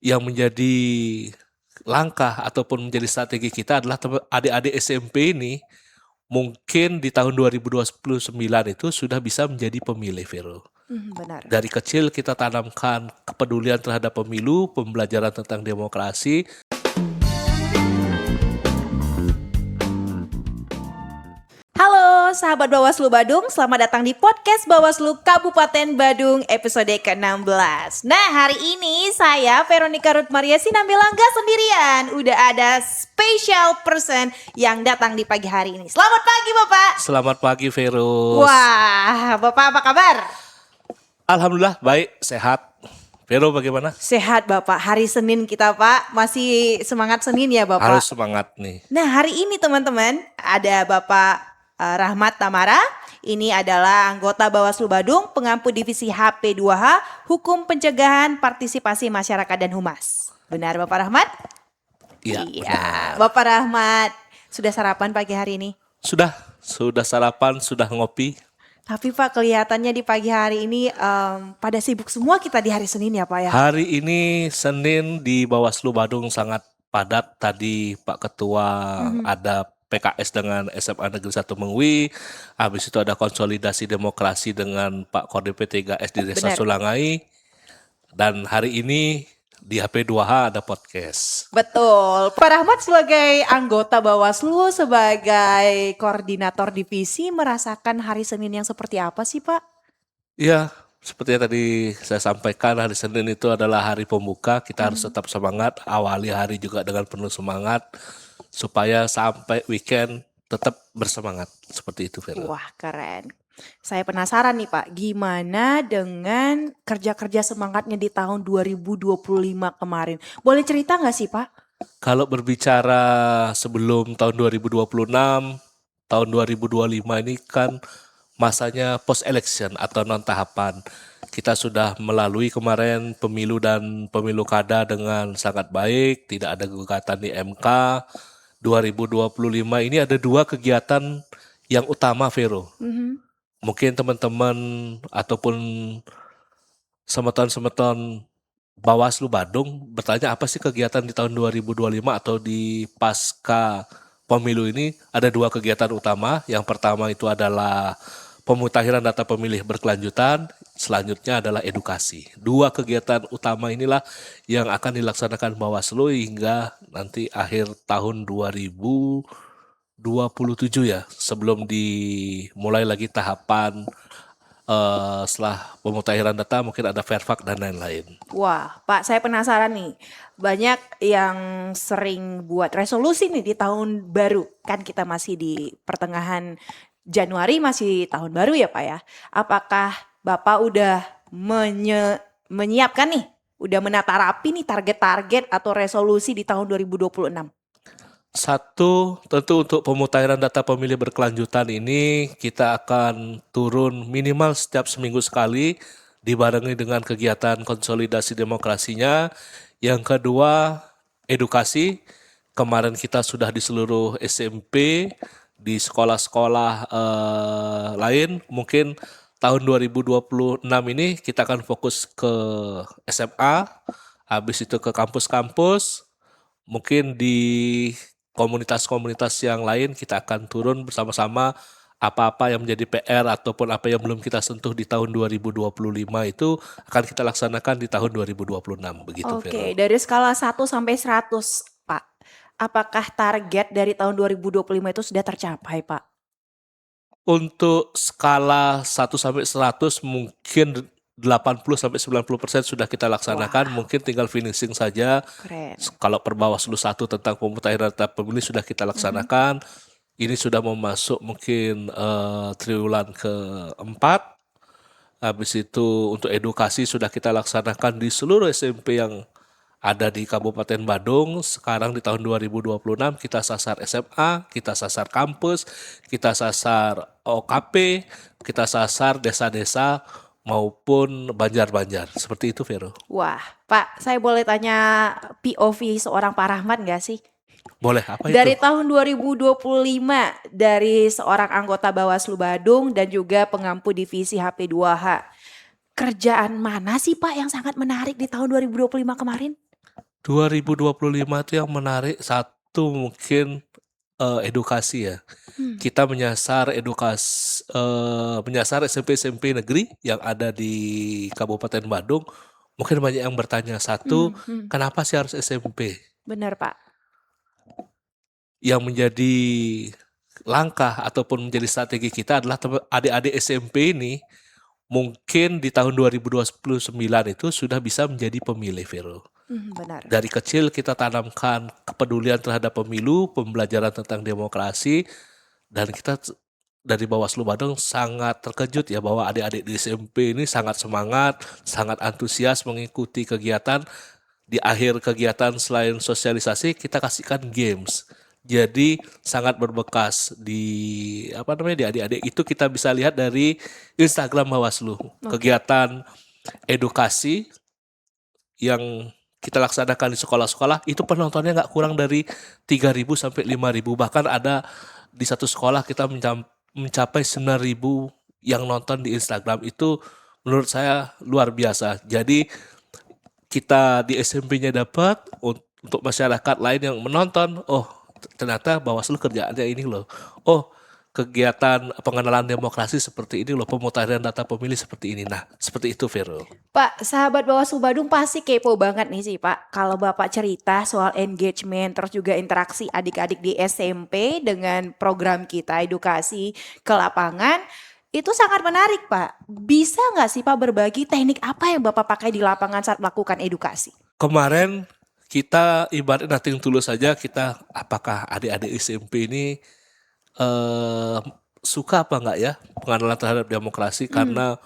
yang menjadi langkah ataupun menjadi strategi kita adalah adik-adik SMP ini mungkin di tahun 2029 itu sudah bisa menjadi pemilih, Vero. Benar. Dari kecil kita tanamkan kepedulian terhadap pemilu, pembelajaran tentang demokrasi. Halo sahabat Bawaslu Badung, selamat datang di podcast Bawaslu Kabupaten Badung episode ke-16. Nah, hari ini saya Veronica Ruth Maria Sinambela nggak sendirian. Udah ada special person yang datang di pagi hari ini. Selamat pagi Bapak. Selamat pagi, Vero. Wah, Bapak apa kabar? Alhamdulillah baik, sehat. Vero bagaimana? Sehat Bapak, hari Senin kita Pak, masih semangat Senin ya Bapak? Harus semangat nih. Nah, hari ini teman-teman ada Bapak Rahmat Tamara. Ini adalah anggota Bawaslu Badung, pengampu divisi HP2H, Hukum Pencegahan Partisipasi Masyarakat dan Humas. Benar Bapak Rahmat? Iya, Iya. Bapak Rahmat, sudah sarapan pagi hari ini? Sudah sarapan, sudah ngopi. Tapi Pak, kelihatannya di pagi hari ini pada sibuk semua kita di hari Senin ya Pak ya? Hari ini Senin di Bawaslu Badung sangat padat. Tadi Pak Ketua ada PKS dengan SMA Negeri 1 Mengwi. Habis itu ada konsolidasi demokrasi dengan Pak Kodim P3S di Desa Benar. Sulangai. Dan hari ini di HP2H ada podcast. Betul. Pak Rahmat sebagai anggota Bawaslu, sebagai koordinator divisi, merasakan hari Senin yang seperti apa sih Pak? Ya, seperti yang tadi saya sampaikan, hari Senin itu adalah hari pembuka. Kita harus tetap semangat, awali hari juga dengan penuh semangat, supaya sampai weekend tetap bersemangat. Seperti itu, Vero. Wah, keren. Saya penasaran nih Pak, gimana dengan kerja-kerja semangatnya di tahun 2025 kemarin? Boleh cerita nggak sih Pak? Kalau berbicara sebelum tahun 2026, tahun 2025 ini kan masanya post-election atau non-tahapan. Kita sudah melalui kemarin pemilu dan pemilu kada dengan sangat baik, tidak ada gugatan di MK. 2025 ini ada dua kegiatan yang utama, Vero. Mungkin teman-teman ataupun semeton-semeton Bawaslu Badung bertanya apa sih kegiatan di tahun 2025 atau di pasca pemilu ini. Ada dua kegiatan utama. Yang pertama itu adalah pemutakhiran data pemilih berkelanjutan, selanjutnya adalah edukasi. Dua kegiatan utama inilah yang akan dilaksanakan Bawaslu hingga nanti akhir tahun 2027 ya, sebelum dimulai lagi tahapan setelah pemutakhiran data mungkin ada Fairfax dan lain-lain. Wah, Pak, saya penasaran nih. Banyak yang sering buat resolusi nih di tahun baru. Kan kita masih di pertengahan Januari, masih tahun baru ya Pak ya. Apakah Bapak udah menyiapkan nih, udah menata rapi nih target-target atau resolusi di tahun 2026? Satu, tentu untuk pemutakhiran data pemilih berkelanjutan ini kita akan turun minimal setiap seminggu sekali dibarengi dengan kegiatan konsolidasi demokrasinya. Yang kedua, edukasi. Kemarin kita sudah di seluruh SMP, di sekolah-sekolah lain. Mungkin tahun 2026 ini kita akan fokus ke SMA, habis itu ke kampus-kampus. Mungkin di komunitas-komunitas yang lain kita akan turun bersama-sama apa-apa yang menjadi PR ataupun apa yang belum kita sentuh di tahun 2025 itu akan kita laksanakan di tahun 2026 begitu, Oke, Vero. dari skala 1 sampai 100 Pak, apakah target dari tahun 2025 itu sudah tercapai Pak? Untuk skala 1 sampai 100 mungkin 80-90% sudah kita laksanakan. Wow. Mungkin tinggal finishing saja. Keren. Kalau Perbawaslu 1 tentang pemutakhiran data pemilih sudah kita laksanakan. Ini sudah mau masuk mungkin triwulan keempat. Habis itu untuk edukasi sudah kita laksanakan di seluruh SMP yang ada di Kabupaten Badung. Sekarang di tahun 2026 kita sasar SMA, kita sasar kampus, kita sasar OKP, kita sasar desa-desa maupun banjar-banjar. Seperti itu, Vero. Wah, Pak, saya boleh tanya POV seorang Pak Rahmat nggak sih? Boleh, apa Dari itu? tahun 2025 dari seorang anggota Bawaslu Badung dan juga pengampu divisi HP2H. Kerjaan mana sih Pak yang sangat menarik di tahun 2025 kemarin? 2025 itu yang menarik satu mungkin edukasi ya. Hmm. Kita menyasar SMP-SMP negeri yang ada di Kabupaten Badung. Mungkin banyak yang bertanya, satu, kenapa sih harus SMP? Benar, Pak. Yang menjadi langkah ataupun menjadi strategi kita adalah adik-adik SMP ini mungkin di tahun 2029 itu sudah bisa menjadi pemilih, Vero. Benar. Dari kecil kita tanamkan kepedulian terhadap pemilu, pembelajaran tentang demokrasi, dan kita dari Bawaslu Badung sangat terkejut ya bahwa adik-adik di SMP ini sangat semangat, sangat antusias mengikuti kegiatan. Di akhir kegiatan selain sosialisasi kita kasihkan games. Jadi sangat berbekas di di adik-adik itu kita bisa lihat dari Instagram Bawaslu. Kegiatan edukasi yang kita laksanakan di sekolah-sekolah itu penontonnya nggak kurang dari 3.000 sampai 5.000, bahkan ada di satu sekolah kita mencapai 9.000 yang nonton di Instagram. Itu menurut saya luar biasa. Jadi kita di SMP-nya dapat, untuk masyarakat lain yang menonton, oh ternyata Bawaslu kerjaannya ini loh. Oh, kegiatan pengenalan demokrasi seperti ini loh, pemutahiran data pemilih seperti ini. Nah, seperti itu, Vero. Pak, sahabat Bawaslu Badung pasti kepo banget nih sih Pak. Kalau Bapak cerita soal engagement, terus juga interaksi adik-adik di SMP dengan program kita edukasi ke lapangan, itu sangat menarik Pak. Bisa nggak sih Pak berbagi teknik apa yang Bapak pakai di lapangan saat melakukan edukasi? Kemarin kita ibarat nothing tulus saja, kita apakah adik-adik SMP ini suka apa enggak ya pengenalan terhadap demokrasi, karena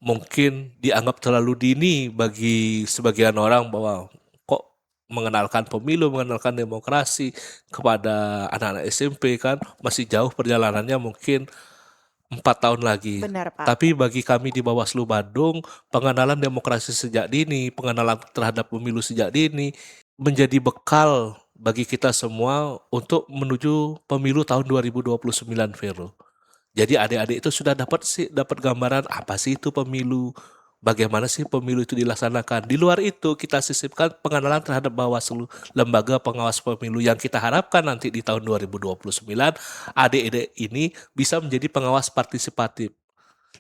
mungkin dianggap terlalu dini bagi sebagian orang bahwa kok mengenalkan pemilu, mengenalkan demokrasi kepada anak-anak SMP, kan masih jauh perjalanannya, mungkin 4 tahun lagi. Benar Pak. Tapi bagi kami di Bawaslu Badung, pengenalan demokrasi sejak dini, pengenalan terhadap pemilu sejak dini menjadi bekal bagi kita semua untuk menuju pemilu tahun 2029, Vero. Jadi adik-adik itu sudah dapat gambaran apa sih itu pemilu, bagaimana sih pemilu itu dilaksanakan. Di luar itu kita sisipkan pengenalan terhadap Bawaslu, lembaga pengawas pemilu, yang kita harapkan nanti di tahun 2029 adik-adik ini bisa menjadi pengawas partisipatif.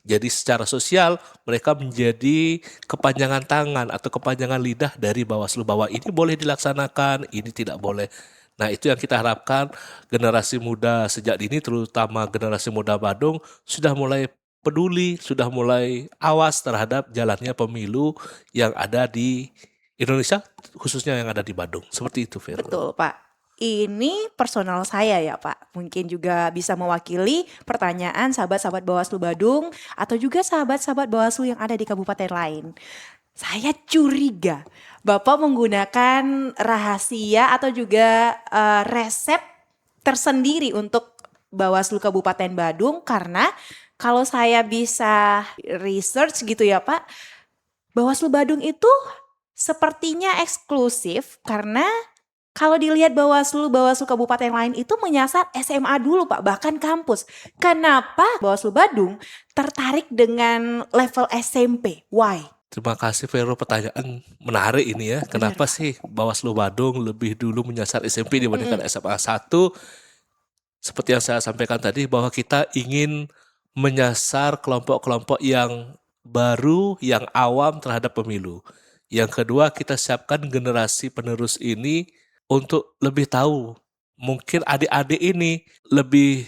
Jadi secara sosial mereka menjadi kepanjangan tangan atau kepanjangan lidah dari Bawaslu bahwa ini boleh dilaksanakan, ini tidak boleh. Nah, itu yang kita harapkan generasi muda sejak dini, terutama generasi muda Badung, sudah mulai peduli, sudah mulai awas terhadap jalannya pemilu yang ada di Indonesia, khususnya yang ada di Badung. Seperti itu, Vero. Betul Pak. Ini personal saya ya Pak. Mungkin juga bisa mewakili pertanyaan sahabat-sahabat Bawaslu Badung atau juga sahabat-sahabat Bawaslu yang ada di kabupaten lain. Saya curiga Bapak menggunakan rahasia atau juga resep tersendiri untuk Bawaslu Kabupaten Badung, karena kalau saya bisa research gitu ya Pak, Bawaslu Badung itu sepertinya eksklusif karena kalau dilihat Bawaslu kabupaten lain itu menyasar SMA dulu Pak, bahkan kampus. Kenapa Bawaslu Badung tertarik dengan level SMP? Why? Terima kasih, Vero, pertanyaan menarik ini ya. Kenapa sih Bawaslu Badung lebih dulu menyasar SMP dibandingkan SMA 1? Seperti yang saya sampaikan tadi, bahwa kita ingin menyasar kelompok-kelompok yang baru, yang awam terhadap pemilu. Yang kedua, kita siapkan generasi penerus ini untuk lebih tahu. Mungkin adik-adik ini lebih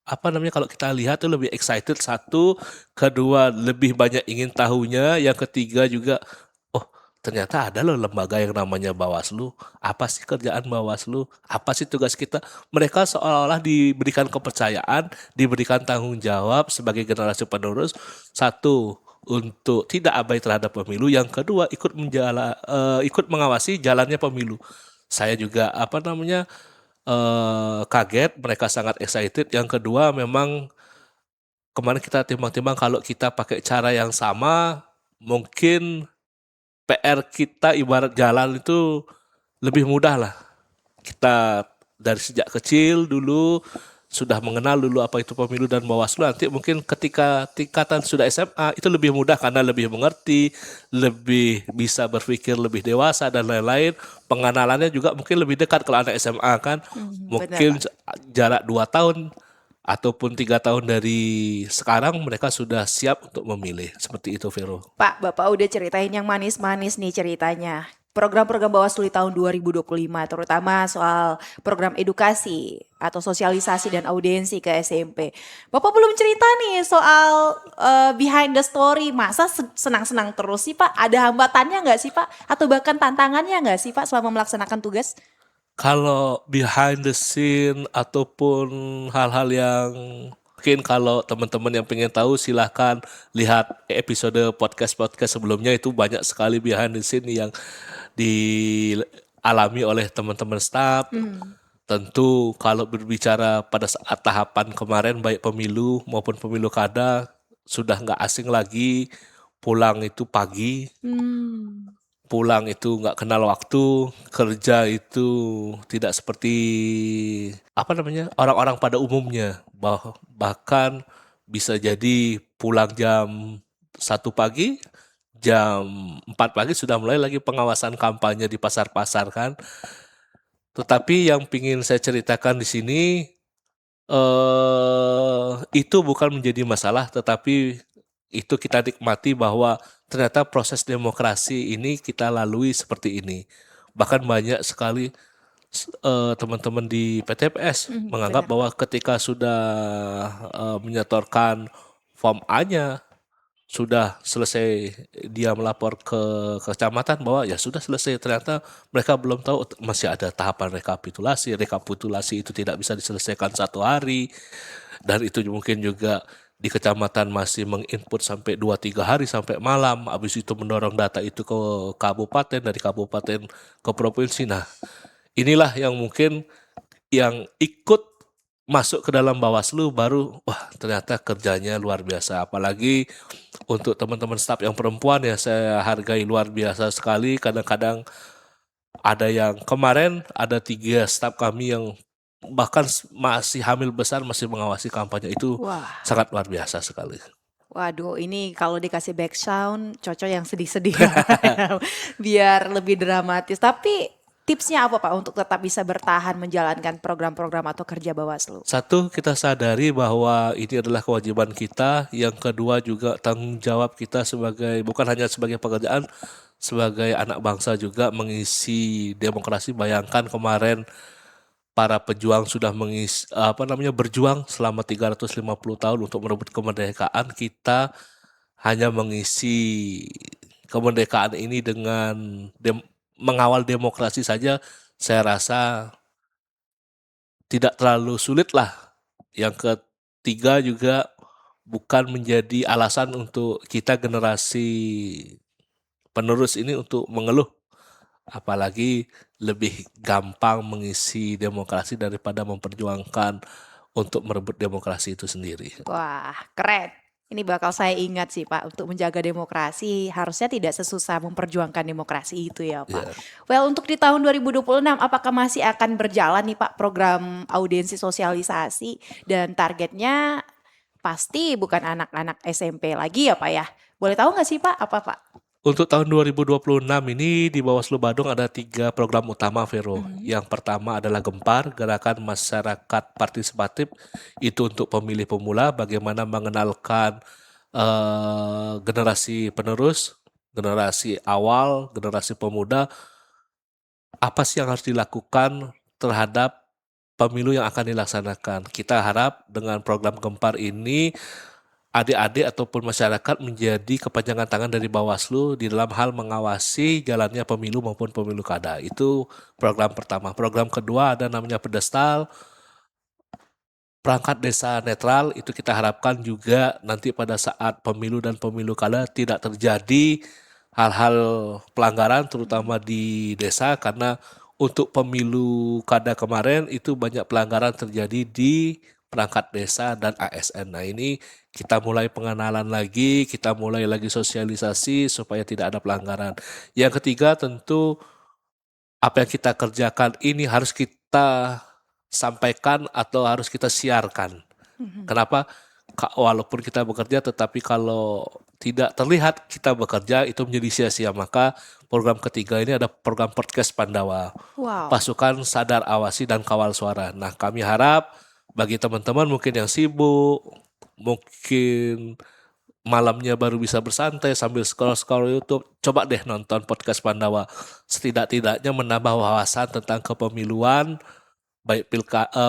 kalau kita lihat tuh lebih excited, satu, kedua lebih banyak ingin tahunya, yang ketiga juga, oh ternyata ada loh lembaga yang namanya Bawaslu. Apa sih kerjaan Bawaslu? Apa sih tugas kita? Mereka seolah-olah diberikan kepercayaan, diberikan tanggung jawab sebagai generasi penerus. Satu, untuk tidak abai terhadap pemilu. Yang kedua, ikut mengawasi jalannya pemilu. Saya juga kaget, mereka sangat excited. Yang kedua, memang kemarin kita timbang-timbang, kalau kita pakai cara yang sama, mungkin PR kita ibarat jalan itu lebih mudah lah. Kita dari sejak kecil dulu sudah mengenal dulu apa itu pemilu dan Bawaslu, nanti mungkin ketika tingkatan sudah SMA itu lebih mudah karena lebih mengerti, lebih bisa berpikir lebih dewasa dan lain-lain. Pengenalannya juga mungkin lebih dekat kalau anak SMA kan. Benar, Mungkin Pak. jarak 2 tahun ataupun 3 tahun dari sekarang mereka sudah siap untuk memilih. Seperti itu, Vero. Pak, Bapak udah ceritain yang manis-manis nih ceritanya. Program-program Bawaslu di tahun 2025, terutama soal program edukasi atau sosialisasi dan audiensi ke SMP. Bapak belum cerita nih soal behind the story. Masa senang-senang terus sih Pak? Ada hambatannya nggak sih Pak? Atau bahkan tantangannya nggak sih Pak selama melaksanakan tugas? Kalau behind the scene ataupun hal-hal yang mungkin kalau teman-teman yang pengen tahu silahkan lihat episode podcast-podcast sebelumnya, itu banyak sekali behind the scene yang dialami oleh teman-teman staff. Tentu kalau berbicara pada saat tahapan kemarin baik pemilu maupun pemilu kada sudah nggak asing lagi, pulang itu pagi, Hmm. pulang itu nggak kenal waktu, kerja itu tidak seperti apa namanya orang-orang pada umumnya. Bahkan bisa jadi pulang jam 1 pagi, jam 4 pagi sudah mulai lagi pengawasan kampanye di pasar-pasar kan. Tetapi yang ingin saya ceritakan di sini itu bukan menjadi masalah, tetapi itu kita nikmati bahwa ternyata proses demokrasi ini kita lalui seperti ini. Bahkan banyak sekali teman-teman di PTPS menganggap Benar. bahwa ketika sudah menyetorkan form A-nya, sudah selesai dia melapor ke kecamatan bahwa ya sudah selesai, ternyata mereka belum tahu masih ada tahapan rekapitulasi itu tidak bisa diselesaikan 1 hari, dan itu mungkin juga di kecamatan masih menginput sampai 2-3 hari sampai malam, habis itu mendorong data itu ke kabupaten, dari kabupaten ke provinsi. Nah, inilah yang mungkin yang ikut masuk ke dalam Bawaslu baru wah ternyata kerjanya luar biasa, apalagi untuk teman-teman staf yang perempuan ya saya hargai luar biasa sekali. Kadang-kadang ada yang kemarin ada 3 staf kami yang bahkan masih hamil besar masih mengawasi kampanye, itu Wah. sangat luar biasa sekali. Waduh, ini kalau dikasih back sound, cocok yang sedih-sedih ya, Pak, ya. Biar lebih dramatis. Tapi tipsnya apa Pak untuk tetap bisa bertahan menjalankan program-program atau kerja Bawaslu? Satu, kita sadari bahwa ini adalah kewajiban kita. Yang kedua juga tanggung jawab kita sebagai, bukan hanya sebagai pekerjaan, sebagai anak bangsa juga mengisi demokrasi. Bayangkan kemarin para pejuang sudah berjuang selama 350 tahun untuk merebut kemerdekaan. Kita hanya mengisi kemerdekaan ini dengan mengawal demokrasi saja, saya rasa tidak terlalu sulit lah. Yang ketiga juga bukan menjadi alasan untuk kita generasi penerus ini untuk mengeluh, apalagi lebih gampang mengisi demokrasi daripada memperjuangkan untuk merebut demokrasi itu sendiri. Wah, keren. Ini bakal saya ingat sih Pak, untuk menjaga demokrasi harusnya tidak sesusah memperjuangkan demokrasi itu ya Pak. Ya. Well, untuk di tahun 2026 apakah masih akan berjalan nih Pak program audiensi sosialisasi, dan targetnya pasti bukan anak-anak SMP lagi ya Pak ya? Boleh tahu nggak sih Pak apa Pak? Untuk tahun 2026 ini di Bawaslu Badung ada 3 program utama, Vero. Yang pertama adalah Gempar, Gerakan Masyarakat Partisipatif. Itu untuk pemilih pemula, bagaimana mengenalkan generasi penerus, generasi awal, generasi pemuda, apa sih yang harus dilakukan terhadap pemilu yang akan dilaksanakan. Kita harap dengan program Gempar ini adik-adik ataupun masyarakat menjadi kepanjangan tangan dari Bawaslu di dalam hal mengawasi jalannya pemilu maupun pemilu kada. Itu program pertama. Program kedua ada namanya Pedestal, perangkat desa netral. Itu kita harapkan juga nanti pada saat pemilu dan pemilu kada tidak terjadi hal-hal pelanggaran terutama di desa, karena untuk pemilu kada kemarin itu banyak pelanggaran terjadi di perangkat desa dan ASN. Nah, ini kita mulai pengenalan lagi, kita mulai lagi sosialisasi supaya tidak ada pelanggaran. Yang ketiga tentu apa yang kita kerjakan ini harus kita sampaikan atau harus kita siarkan. Kenapa? Walaupun kita bekerja, tetapi kalau tidak terlihat kita bekerja itu menjadi sia-sia. Maka program ketiga ini ada program podcast Pandawa. Wow. Pasukan Sadar Awasi dan Kawal Suara. Nah, kami harap bagi teman-teman mungkin yang sibuk, mungkin malamnya baru bisa bersantai sambil scroll-scroll YouTube, coba deh nonton podcast Pandawa. Setidak-tidaknya menambah wawasan tentang kepemiluan, baik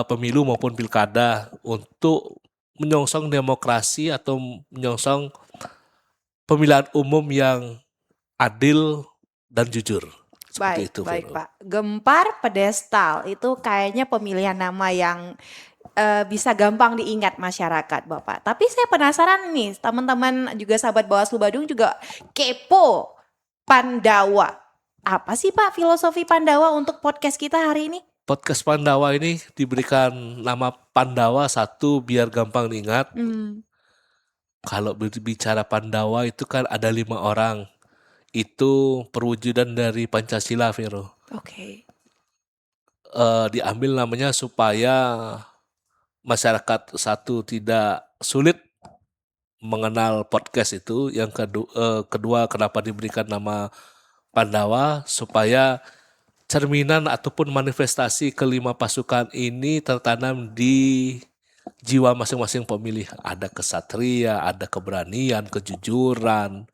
pemilu maupun pilkada, untuk menyongsong demokrasi atau menyongsong pemilihan umum yang adil dan jujur. Seperti Baik, itu, baik Vero. Pak. Gempar Pedestal itu kayaknya pemilihan nama yang bisa gampang diingat masyarakat Bapak. Tapi saya penasaran nih, teman-teman juga sahabat Bawaslu Badung juga kepo Pandawa. Apa sih Pak filosofi Pandawa untuk podcast kita hari ini? Podcast Pandawa ini diberikan nama Pandawa satu biar gampang diingat. Kalau berbicara Pandawa itu kan ada 5 orang. Itu perwujudan dari Pancasila, Vero. Oke. Diambil namanya supaya masyarakat satu tidak sulit mengenal podcast itu. Yang kedua kenapa diberikan nama Pandawa, supaya cerminan ataupun manifestasi kelima pasukan ini tertanam di jiwa masing-masing pemilih. Ada kesatria, ada keberanian, kejujuran.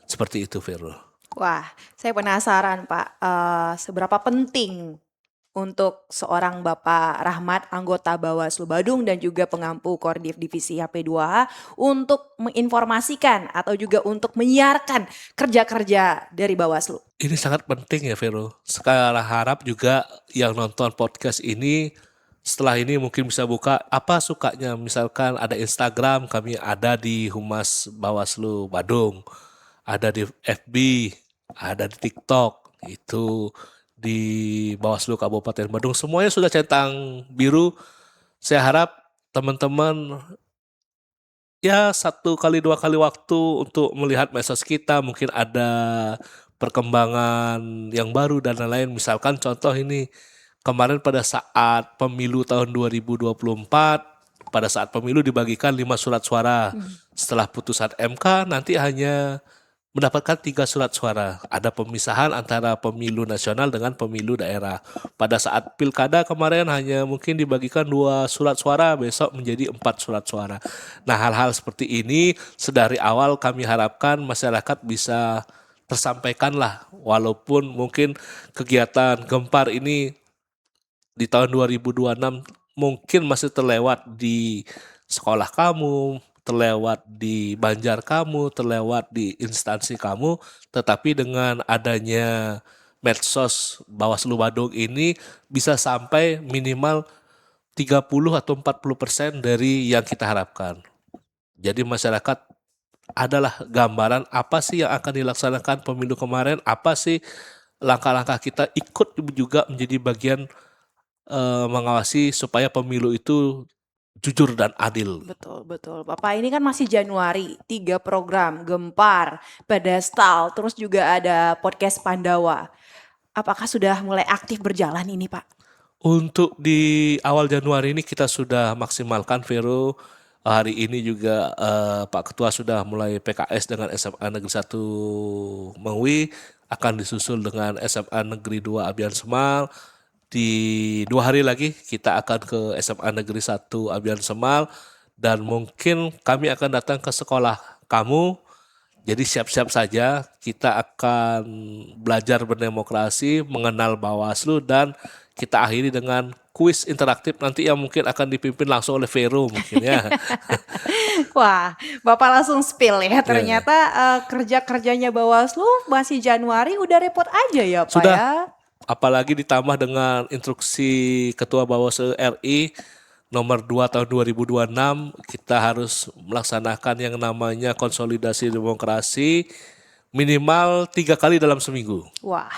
Seperti itu, Vero. Wah, saya penasaran Pak, seberapa penting untuk seorang Bapak Rahmat, anggota Bawaslu Badung dan juga pengampu Kordif Divisi HP2H untuk menginformasikan atau juga untuk menyiarkan kerja-kerja dari Bawaslu. Ini sangat penting ya, Vero. Sekarang harap juga yang nonton podcast ini setelah ini mungkin bisa buka apa sukanya. Misalkan ada Instagram, kami ada di Humas Bawaslu Badung, ada di FB, ada di TikTok, itu di Bawaslu Kabupaten Badung. Semuanya sudah centang biru. Saya harap teman-teman ya 1 kali 2 kali waktu untuk melihat medsos kita, mungkin ada perkembangan yang baru dan lain-lain. Misalkan contoh ini, kemarin pada saat pemilu tahun 2024, pada saat pemilu dibagikan 5 surat suara. Setelah putusan MK nanti hanya mendapatkan 3 surat suara. Ada pemisahan antara pemilu nasional dengan pemilu daerah. Pada saat pilkada kemarin hanya mungkin dibagikan 2 surat suara, besok menjadi 4 surat suara. Nah, hal-hal seperti ini sedari awal kami harapkan masyarakat bisa tersampaikan lah. Walaupun mungkin kegiatan Gempar ini di tahun 2026 mungkin masih terlewat di sekolah kamu, terlewat di Banjar kamu, terlewat di instansi kamu, tetapi dengan adanya medsos Bawaslu Badung ini bisa sampai minimal 30 atau 40% dari yang kita harapkan. Jadi masyarakat adalah gambaran apa sih yang akan dilaksanakan pemilu kemarin, apa sih langkah-langkah kita ikut juga menjadi bagian mengawasi supaya pemilu itu jujur dan adil. Betul, betul. Bapak ini kan masih Januari, 3 program, Gempar, Pedestal, terus juga ada podcast Pandawa. Apakah sudah mulai aktif berjalan ini Pak? Untuk di awal Januari ini kita sudah maksimalkan, Vero. Hari ini juga Pak Ketua sudah mulai PKS dengan SMA Negeri 1 Mengwi, akan disusul dengan SMA Negeri 2 Abian Semal. Di 2 hari lagi kita akan ke SMA Negeri 1 Abian Semal, dan mungkin kami akan datang ke sekolah kamu. Jadi siap-siap saja, kita akan belajar berdemokrasi, mengenal Bawaslu, dan kita akhiri dengan kuis interaktif nanti yang mungkin akan dipimpin langsung oleh Vero mungkin ya. Wah, Bapak langsung spill ya. Ternyata kerja-kerjanya Bawaslu masih Januari udah repot aja ya Pak Sudah. ya. Apalagi ditambah dengan instruksi Ketua Bawaslu RI nomor 2 tahun 2026, kita harus melaksanakan yang namanya konsolidasi demokrasi minimal 3 kali dalam seminggu. Wah,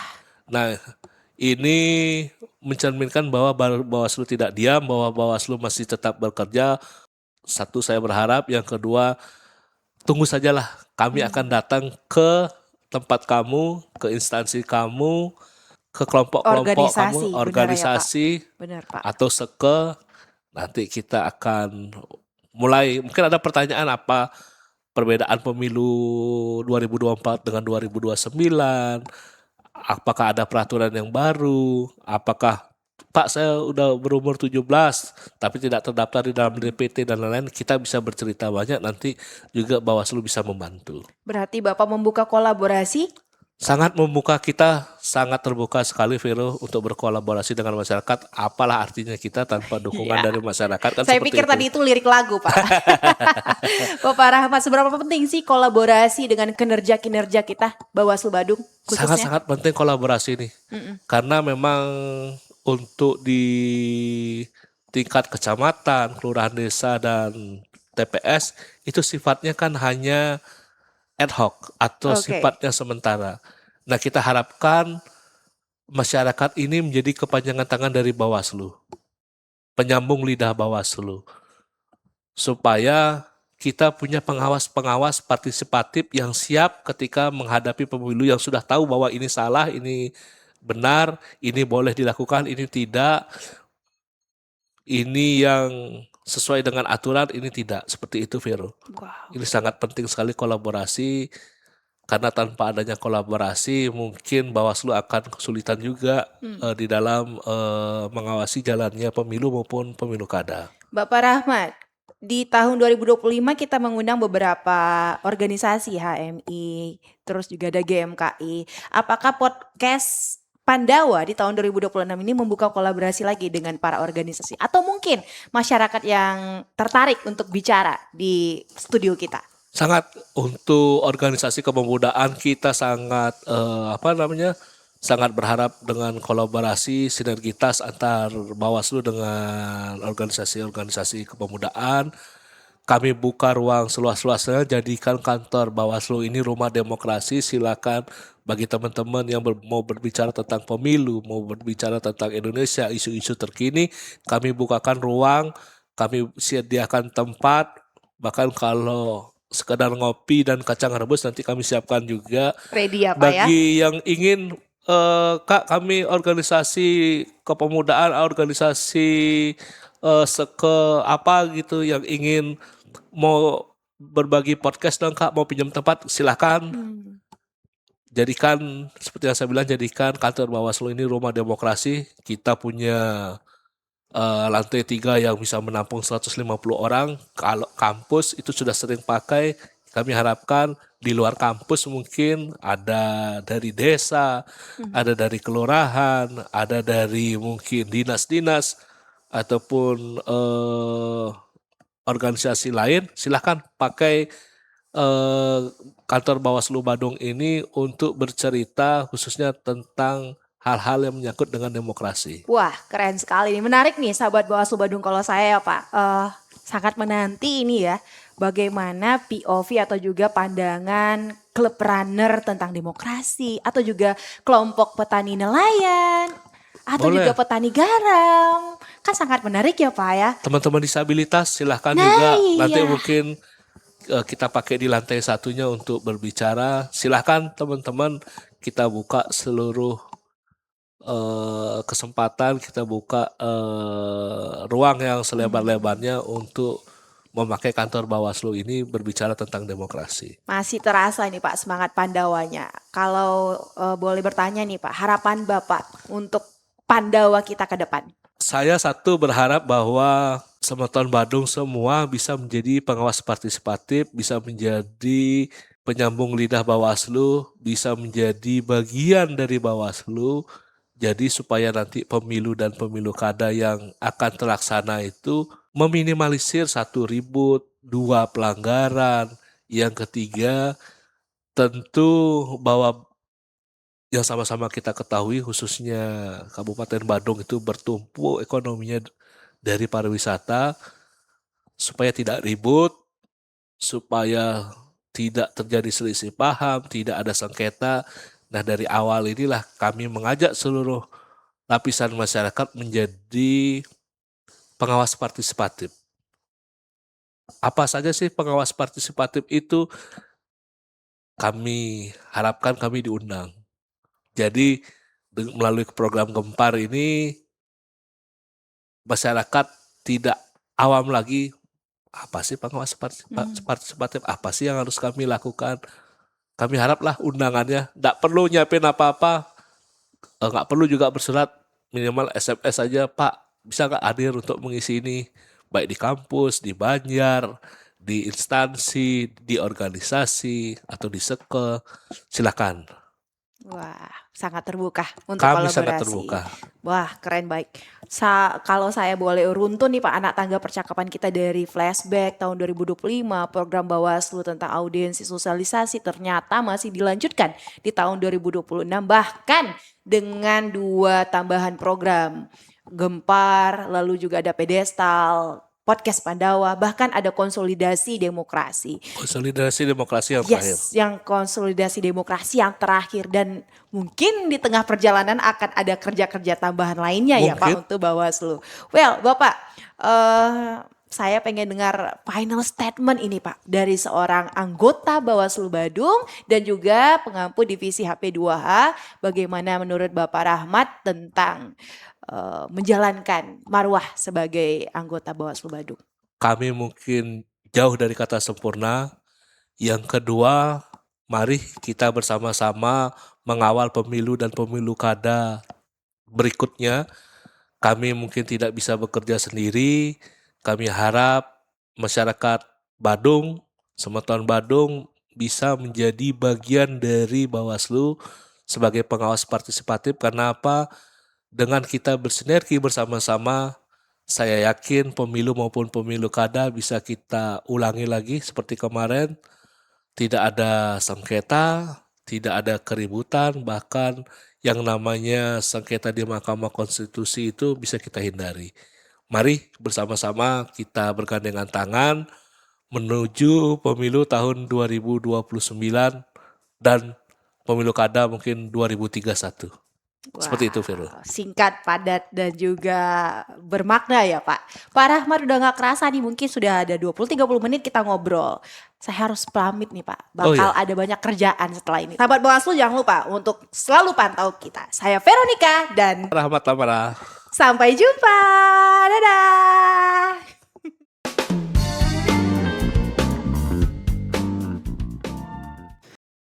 Nah, ini mencerminkan bahwa Bawaslu tidak diam, bahwa Bawaslu masih tetap bekerja. Satu, saya berharap. Yang kedua, tunggu sajalah. Kami akan datang ke tempat kamu, ke instansi kamu, ke kelompok-kelompok kamu Organisasi, benar ya Pak. organisasi Benar Pak. atau nanti kita akan mulai mungkin ada pertanyaan apa perbedaan pemilu 2024 dengan 2029, apakah ada peraturan yang baru, apakah Pak saya udah berumur 17 tapi tidak terdaftar di dalam DPT dan lain-lain, kita bisa bercerita banyak, nanti juga Bawaslu bisa membantu. Berarti Bapak membuka kolaborasi. Sangat membuka, kita sangat terbuka sekali Vero untuk berkolaborasi dengan masyarakat. Apalah artinya kita tanpa dukungan Iya. dari masyarakat, kan Saya seperti pikir itu. tadi itu lirik lagu Pak. Bapak Rahmat, seberapa penting sih kolaborasi dengan kinerja-kinerja kita Bawaslu Badung khususnya? Sangat-sangat penting kolaborasi nih. Karena memang untuk di tingkat kecamatan, kelurahan desa dan TPS itu sifatnya kan hanya ad hoc atau Oke. sifatnya sementara. Nah, kita harapkan masyarakat ini menjadi kepanjangan tangan dari Bawaslu, penyambung lidah Bawaslu, supaya kita punya pengawas-pengawas partisipatif yang siap ketika menghadapi pemilu, yang sudah tahu bahwa ini salah, ini benar, ini boleh dilakukan, ini tidak, ini yang sesuai dengan aturan, ini tidak. Seperti itu, Vero. Wow. Ini sangat penting sekali kolaborasi, karena tanpa adanya kolaborasi mungkin Bawaslu akan kesulitan juga di dalam mengawasi jalannya pemilu maupun pemilu kada. Bapak Rahmat, di tahun 2025 kita mengundang beberapa organisasi HMI, terus juga ada GMKI. Apakah podcast Pandawa di tahun 2026 ini membuka kolaborasi lagi dengan para organisasi? Atau mungkin masyarakat yang tertarik untuk bicara di studio kita? Sangat, untuk organisasi kepemudaan kita sangat sangat berharap dengan kolaborasi sinergitas antar Bawaslu dengan organisasi-organisasi kepemudaan. Kami buka ruang seluas-luasnya, jadikan kantor Bawaslu ini rumah demokrasi. Silakan bagi teman-teman yang mau berbicara tentang pemilu, mau berbicara tentang Indonesia, isu-isu terkini, kami bukakan ruang, kami sediakan tempat, bahkan kalau sekedar ngopi dan kacang rebus nanti kami siapkan juga. Ready ya Pak ya? Bagi yang ingin, Kak, kami organisasi kepemudaan, organisasi apa gitu, yang ingin mau berbagi podcast dong Kak, mau pinjam tempat, silahkan. Jadikan, seperti yang saya bilang, jadikan kantor Bawaslu ini rumah demokrasi. Kita punya lantai 3 yang bisa menampung 150 orang. Kalau kampus itu sudah sering pakai, kami harapkan di luar kampus mungkin ada dari desa, ada dari kelurahan, ada dari mungkin dinas-dinas ataupun organisasi lain, silahkan pakai kantor Bawaslu Badung ini untuk bercerita khususnya tentang hal-hal yang menyangkut dengan demokrasi. Wah, keren sekali nih. Menarik nih sahabat Bawaslu Badung, kalau saya ya Pak. Sangat menanti ini ya, bagaimana POV atau juga pandangan klub runner tentang demokrasi, atau juga kelompok petani nelayan, atau Boleh. juga petani garam. Kan sangat menarik ya Pak ya. Teman-teman disabilitas silahkan Nah, juga, iya. nanti mungkin kita pakai di lantai satunya untuk berbicara. Silahkan teman-teman, kita buka seluruh kesempatan, kita buka ruang yang selebar-lebarnya untuk memakai kantor Bawaslu ini berbicara tentang demokrasi. Masih terasa nih Pak semangat Pandawanya. Kalau boleh bertanya nih Pak, harapan Bapak untuk Pandawa kita ke depan? Saya satu berharap bahwa Semeton Badung semua bisa menjadi pengawas partisipatif, bisa menjadi penyambung lidah Bawaslu, bisa menjadi bagian dari Bawaslu. Jadi supaya nanti pemilu dan pemilu kada yang akan terlaksana itu meminimalisir 1 ribut, 2 pelanggaran. Yang ketiga, tentu bahwa yang sama-sama kita ketahui khususnya Kabupaten Badung itu bertumpu ekonominya dari pariwisata, supaya tidak ribut, supaya tidak terjadi selisih paham, tidak ada sengketa. Nah, dari awal inilah kami mengajak seluruh lapisan masyarakat menjadi pengawas partisipatif. Apa saja sih pengawas partisipatif itu? Kami harapkan kami diundang. Jadi melalui program Gempar ini masyarakat tidak awam lagi, apa sih pengawas partisipatif, apa sih yang harus kami lakukan. Kami haraplah undangannya nggak perlu nyiapin apa-apa, nggak perlu juga bersurat, minimal SMS saja, Pak bisa nggak hadir untuk mengisi ini, baik di kampus, di Banjar, di instansi, di organisasi, atau di Seke, silakan. Wah, sangat terbuka untuk Kami sangat kolaborasi. terbuka. Wah, keren baik. Kalau saya boleh runtun nih Pak, anak tangga percakapan kita dari flashback tahun 2025, program Bawaslu tentang audiensi sosialisasi ternyata masih dilanjutkan di tahun 2026, bahkan dengan 2 tambahan program. Gempar, lalu juga ada pedestal, podcast Pandawa, bahkan ada konsolidasi demokrasi. Konsolidasi demokrasi yang terakhir. Yes, yang konsolidasi demokrasi yang terakhir, dan mungkin di tengah perjalanan akan ada kerja-kerja tambahan lainnya ya Pak Mungkin. untuk Bawaslu. Well, Bapak, saya pengen dengar final statement ini Pak dari seorang anggota Bawaslu Badung dan juga pengampu divisi HP2H. Bagaimana menurut Bapak Rahmat tentang menjalankan marwah sebagai anggota Bawaslu Badung? Kami mungkin jauh dari kata sempurna. Yang kedua, mari kita bersama-sama mengawal pemilu dan pemilu kada berikutnya. Kami mungkin tidak bisa bekerja sendiri. Kami harap masyarakat Badung, Semeton Badung bisa menjadi bagian dari Bawaslu sebagai pengawas partisipatif. Karena apa? Dengan kita bersinergi bersama-sama, saya yakin pemilu maupun pemilu kada bisa kita ulangi lagi seperti kemarin. Tidak ada sengketa, tidak ada keributan, bahkan yang namanya sengketa di Mahkamah Konstitusi itu bisa kita hindari. Mari bersama-sama kita bergandengan tangan menuju pemilu tahun 2029 dan pemilu kada mungkin 2031. Seperti itu, Vero. Singkat, padat, dan juga bermakna ya Pak. Pak Rahmat udah gak kerasa nih, mungkin sudah ada 20-30 menit kita ngobrol. Saya harus pamit nih Pak, bakal ada banyak kerjaan setelah ini. Sahabat Bawaslu jangan lupa untuk selalu pantau kita. Saya Veronica dan Rahmat Tamara. sampai jumpa. Dadah.